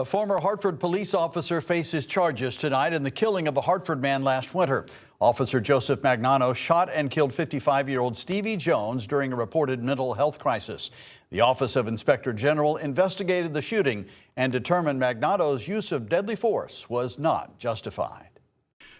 A former Hartford police officer faces charges tonight in the killing of a Hartford man last winter. Officer Joseph Magnano shot and killed 55-year-old Stevie Jones during a reported mental health crisis. The Office of Inspector General investigated the shooting and determined Magnano's use of deadly force was not justified.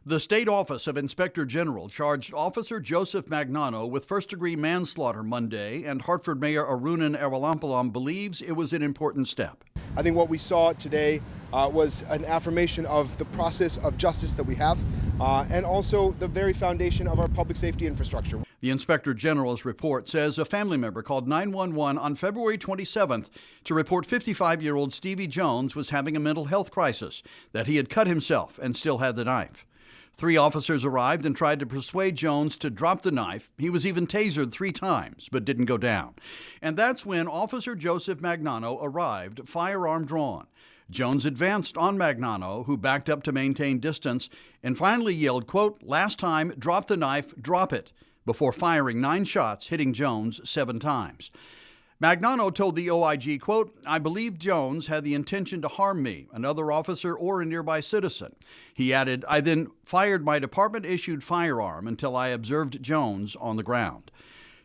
The State Office of Inspector General charged Officer Joseph Magnano with first-degree manslaughter Monday, and Hartford Mayor Arunan Arulampalam believes it was an important step. I think what we saw today was an affirmation of the process of justice that we have, and also the very foundation of our public safety infrastructure. The Inspector General's report says a family member called 911 on February 27th to report 55-year-old Stevie Jones was having a mental health crisis, that he had cut himself and still had the knife. 3 officers arrived and tried to persuade Jones to drop the knife. He was even tasered 3 times, but didn't go down. And that's when Officer Joseph Magnano arrived, firearm drawn. Jones advanced on Magnano, who backed up to maintain distance, and finally yelled, quote, "Last time, drop the knife, drop it," before firing 9 shots, hitting Jones 7 times. Magnano told the OIG, quote, "I believe Jones had the intention to harm me, another officer, or a nearby citizen." He added, "I then fired my department-issued firearm until I observed Jones on the ground."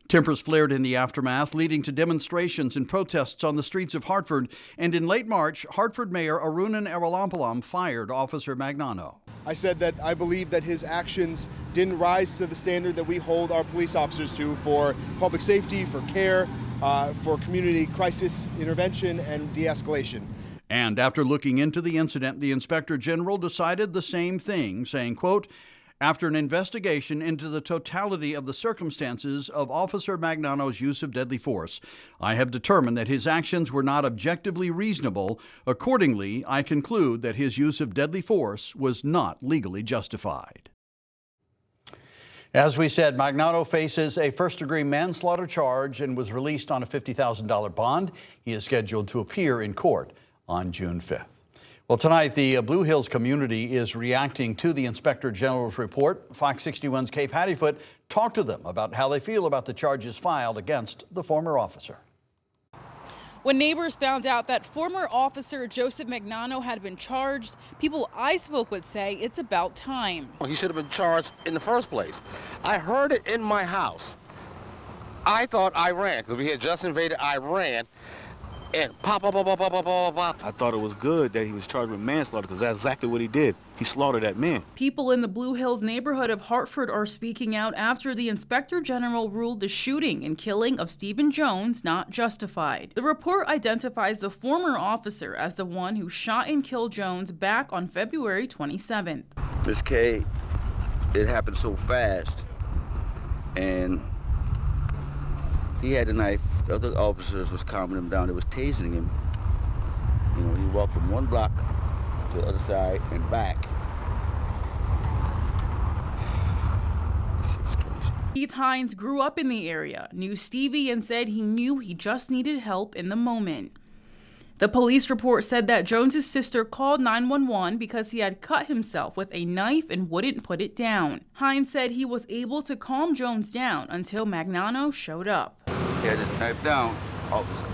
Tempers flared in the aftermath, leading to demonstrations and protests on the streets of Hartford. And in late March, Hartford Mayor Arunan Arulampalam fired Officer Magnano. I said that I believe that his actions didn't rise to the standard that we hold our police officers to for public safety, for care, for community crisis intervention and de-escalation. And after looking into the incident, the Inspector General decided the same thing, saying, quote, "After an investigation into the totality of the circumstances of Officer Magnano's use of deadly force, I have determined that his actions were not objectively reasonable. Accordingly, I conclude that his use of deadly force was not legally justified." As we said, Magnano faces a first-degree manslaughter charge and was released on a $50,000 bond. He is scheduled to appear in court on June 5th. Well, tonight, the Blue Hills community is reacting to the Inspector General's report. Fox 61's Kay Pattyfoot talked to them about how they feel about the charges filed against the former officer. When neighbors found out that former officer Joseph Magnano had been charged, people I spoke with say it's about time. He should have been charged in the first place. I heard it in my house. I thought I ran because we had just invaded Iran. And pop, pop, pop, pop, pop, pop, pop, pop. I thought it was good that he was charged with manslaughter because that's exactly what he did. He slaughtered that man. People in the Blue Hills neighborhood of Hartford are speaking out after the Inspector General ruled the shooting and killing of Stephen Jones not justified. The report identifies the former officer as the one who shot and killed Jones back on February 27th. Miss K, it happened so fast, and he had the knife. The other officers was calming him down. They was tasing him. You know, he walked from one block to the other side and back. This is crazy. Keith Hines grew up in the area, knew Stevie, and said he knew he just needed help in the moment. The police report said that Jones's sister called 911 because he had cut himself with a knife and wouldn't put it down. Hines said he was able to calm Jones down until Magnano showed up. He had his knife down. Officer,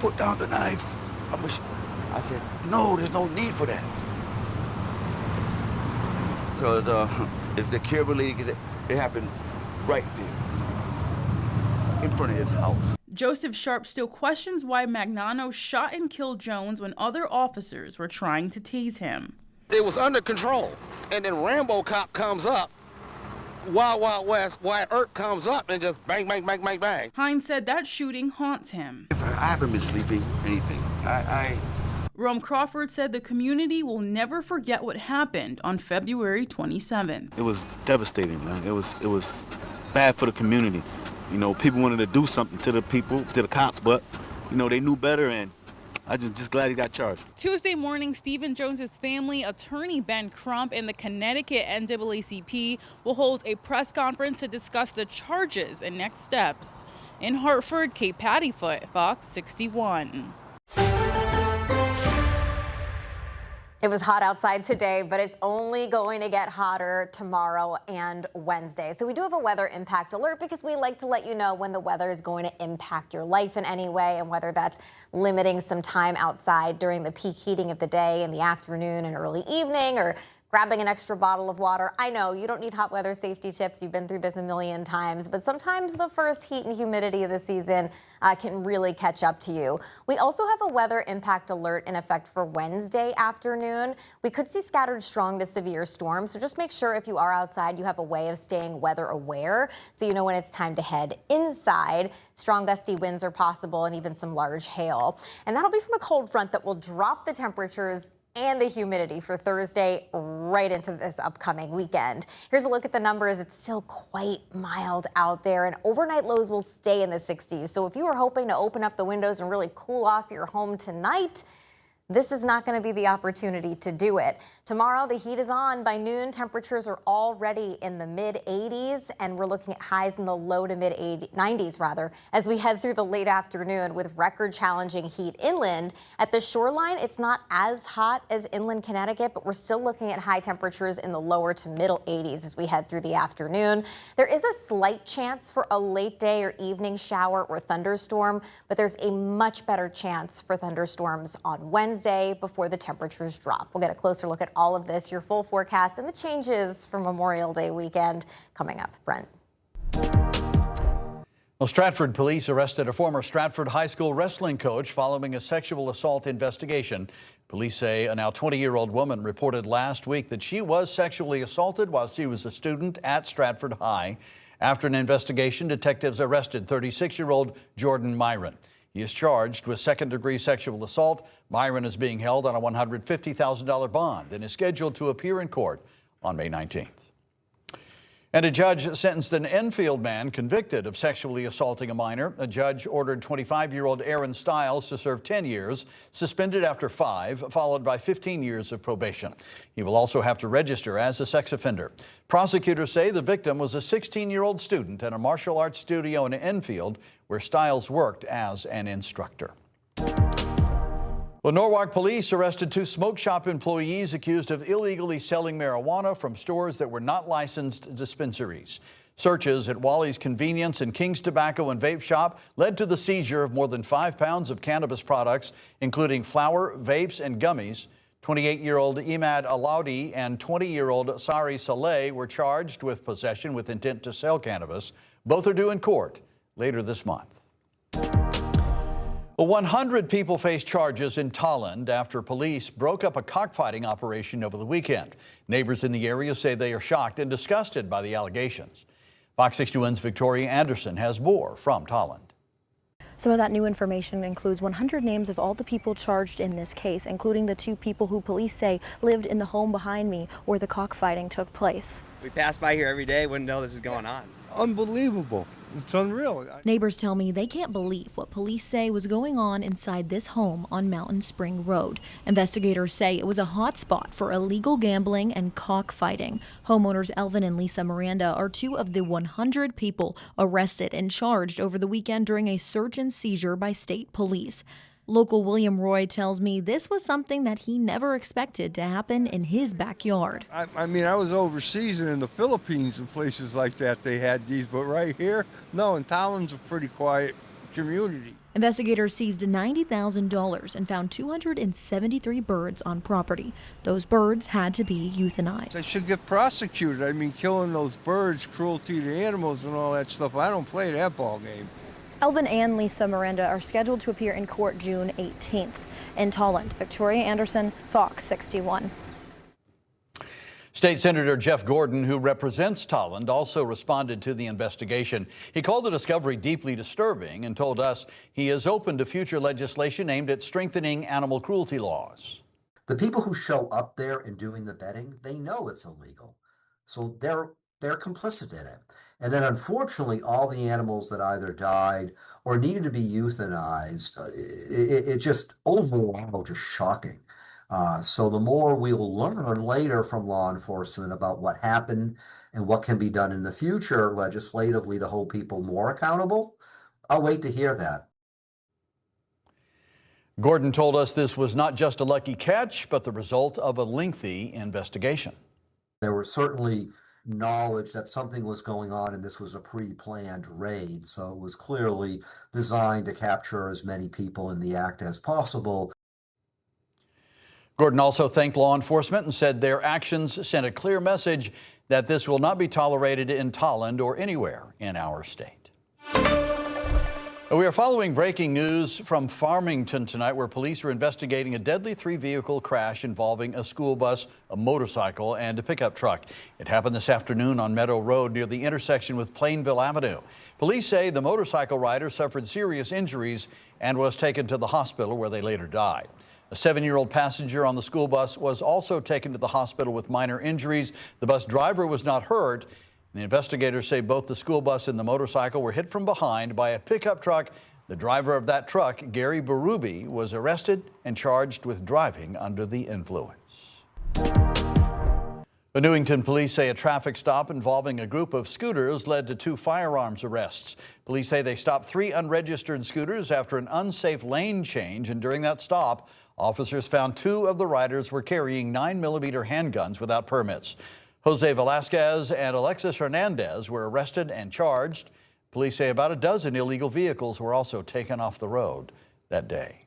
put down the knife. I said, no, there's no need for that. Because if the Kimberly, it happened right there, in front of his house. Joseph Sharp still questions why Magnano shot and killed Jones when other officers were trying to tase him. It was under control. And then Rambo Cop comes up. Wild Wild West, Wyatt Earp comes up and just bang, bang, bang, bang, bang. Hines said that shooting haunts him. I haven't been sleeping, anything. Rome Crawford said the community will never forget what happened on February 27th. It was devastating, man. It was bad for the community. You know, people wanted to do something to the people, to the cops, but, you know, they knew better, and I'm just glad he got charged. Tuesday morning, Stephen Jones's family, attorney Ben Crump, and the Connecticut NAACP will hold a press conference to discuss the charges and next steps. In Hartford, Kay Pattyfoot, Fox 61. It was hot outside today, but it's only going to get hotter tomorrow and Wednesday. So we do have a weather impact alert because we like to let you know when the weather is going to impact your life in any way, and whether that's limiting some time outside during the peak heating of the day in the afternoon and early evening, or grabbing an extra bottle of water. I know you don't need hot weather safety tips. You've been through this a million times, but sometimes the first heat and humidity of the season can really catch up to you. We also have a weather impact alert in effect for Wednesday afternoon. We could see scattered strong to severe storms, so just make sure if you are outside, you have a way of staying weather aware so you know when it's time to head inside. Strong gusty winds are possible and even some large hail. And that'll be from a cold front that will drop the temperatures and the humidity for Thursday right into this upcoming weekend. Here's a look at the numbers. It's still quite mild out there, and overnight lows will stay in the 60s. So if you were hoping to open up the windows and really cool off your home tonight, this is not going to be the opportunity to do it. Tomorrow, the heat is on. By noon, temperatures are already in the mid-80s, and we're looking at highs in the low to mid-90s, as we head through the late afternoon with record-challenging heat inland. At the shoreline, it's not as hot as inland Connecticut, but we're still looking at high temperatures in the lower to middle 80s as we head through the afternoon. There is a slight chance for a late day or evening shower or thunderstorm, but there's a much better chance for thunderstorms on Wednesday before the temperatures drop. We'll get a closer look at all of this, your full forecast, and the changes for Memorial Day weekend coming up. Brent. Well, Stratford police arrested a former Stratford High School wrestling coach following a sexual assault investigation. Police say a now 20-year-old woman reported last week that she was sexually assaulted while she was a student at Stratford High. After an investigation, detectives arrested 36-year-old Jordan Myron. He is charged with second-degree sexual assault. Myron is being held on a $150,000 bond and is scheduled to appear in court on May 19th. And a judge sentenced an Enfield man convicted of sexually assaulting a minor. A judge ordered 25-year-old Aaron Stiles to serve 10 years, suspended after 5, followed by 15 years of probation. He will also have to register as a sex offender. Prosecutors say the victim was a 16-year-old student at a martial arts studio in Enfield, where Stiles worked as an instructor. Well, Norwalk police arrested 2 smoke shop employees accused of illegally selling marijuana from stores that were not licensed dispensaries. Searches at Wally's Convenience and King's Tobacco and Vape Shop led to the seizure of more than 5 pounds of cannabis products, including flour, vapes, and gummies. 28-year-old Imad Alaudi and 20-year-old Sari Saleh were charged with possession with intent to sell cannabis. Both are due in court later this month. 100 people face charges in Tolland after police broke up a cockfighting operation over the weekend. Neighbors in the area say they are shocked and disgusted by the allegations. Fox 61's Victoria Anderson has more from Tolland. Some of that new information includes 100 names of all the people charged in this case, including the 2 people who police say lived in the home behind me where the cockfighting took place. We pass by here every day, wouldn't know this is going on. Unbelievable. It's unreal. Neighbors tell me they can't believe what police say was going on inside this home on Mountain Spring Road. Investigators say it was a hot spot for illegal gambling and cockfighting. Homeowners Elvin and Lisa Miranda are 2 of the 100 people arrested and charged over the weekend during a search and seizure by state police. Local William Roy tells me this was something that he never expected to happen in his backyard. I mean, I was overseas and in the Philippines and places like that they had these, but right here, no, and Tolland's a pretty quiet community. Investigators seized $90,000 and found 273 birds on property. Those birds had to be euthanized. They should get prosecuted. I mean, killing those birds, cruelty to animals and all that stuff. I don't play that ball game. Elvin and Lisa Miranda are scheduled to appear in court June 18th. In Tolland, Victoria Anderson, Fox 61. State Senator Jeff Gordon, who represents Tolland, also responded to the investigation. He called the discovery deeply disturbing and told us he is open to future legislation aimed at strengthening animal cruelty laws. The people who show up there and doing the betting, they know it's illegal. So they're complicit in it. And then unfortunately, all the animals that either died or needed to be euthanized, it just overall just shocking. So the more we will learn later from law enforcement about what happened and what can be done in the future legislatively to hold people more accountable, I'll wait to hear that. Gordon told us this was not just a lucky catch, but the result of a lengthy investigation. There was certainly knowledge that something was going on and this was a pre-planned raid, so it was clearly designed to capture as many people in the act as possible. Gordon also thanked law enforcement and said their actions sent a clear message that this will not be tolerated in Tolland or anywhere in our state. We are following breaking news from Farmington tonight, where police are investigating a deadly three-vehicle crash involving a school bus, a motorcycle, and a pickup truck. It happened this afternoon on Meadow Road near the intersection with Plainville Avenue. Police say the motorcycle rider suffered serious injuries and was taken to the hospital, where they later died. A 7-year-old passenger on the school bus was also taken to the hospital with minor injuries. The bus driver was not hurt. And investigators say both the school bus and the motorcycle were hit from behind by a pickup truck. The driver of that truck, Gary Berube, was arrested and charged with driving under the influence. The Newington police say a traffic stop involving a group of scooters led to 2 firearms arrests. Police say they stopped 3 unregistered scooters after an unsafe lane change, and during that stop, officers found 2 of the riders were carrying 9mm handguns without permits. Jose Velasquez and Alexis Hernandez were arrested and charged. Police say about a dozen illegal vehicles were also taken off the road that day.